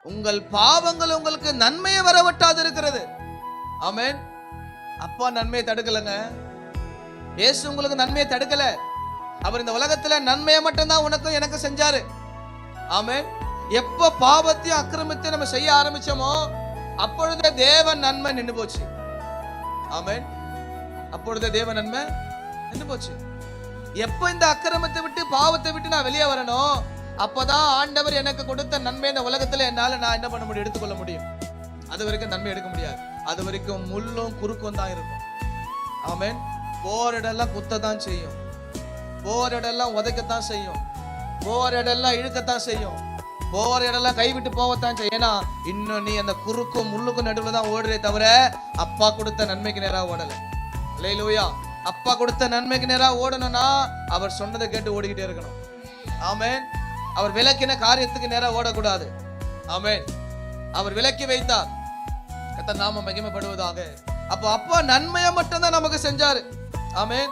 உங்கள் பாவங்கள் உங்களுக்கு நன்மையை வரவட்டாது இருக்கிறது. ஆமென். அப்பா நன்மையை தடுக்கலங்க. இயேசு உங்களுக்கு நன்மையை தடுக்கல. அவர் இந்த உலகத்துல நன்மையை மட்டும்தான் உனக்கும் எனக்கு செஞ்சாரு. ஆமென். எப்ப பாவத்தையும் அக்கிரமத்தையும் நம்ம செய்ய ஆரம்பிச்சோமோ அப்பொழுதே தேவன் நன்மை நின்று போச்சு. ஆமென். அப்பொழுதே தேவன் நன்மை நின்று போச்சு. எப்ப இந்த அக்கிரமத்தை விட்டு பாவத்தை விட்டு நான் வெளியே வரணும், அப்பதான் ஆண்டவர் எனக்கு கொடுத்த நன்மை இந்த உலகத்துல என்னால நான் என்ன பண்ண முடியும், எடுத்துக்கொள்ள முடியும். அது வரைக்கும் நன்மை எடுக்க முடியாது. அது வரைக்கும் முள்ளும் குறுக்கும் தான் இருக்கும். ஆமென். போற இடம்லாம் குத்ததான் செய்யும், போற இடம்லாம் உதைக்கத்தான் செய்யும், போற இடம்லாம் இழுக்கத்தான் செய்யும், போற இடம்லாம் கைவிட்டு போகத்தான் செய்யும். ஏன்னா இன்னும் நீ அந்த குறுக்கும் முள்ளுக்கும் நடுவுல தான் ஓடுறே தவிர அப்பா கொடுத்த நன்மைக்கு நேரா ஓடல. அல்லேலூயா. அப்பா கொடுத்த நன்மைக்கு நேரா ஓடணும்னா அவர் சொன்னதை கேட்டு ஓடிக்கிட்டே இருக்கணும். ஆமென். அவர் விலக்கின காரியத்துக்கு நேரா ஓடக்கூடாது. ஆமென். அவர் விலக்கி வைத்தார். கர்த்தர் நாமம் மகிமைப்படுவதாக. அப்போ அப்பா நன்மையை மட்டும் தான் நமக்கு செஞ்சாரு. ஆமென்.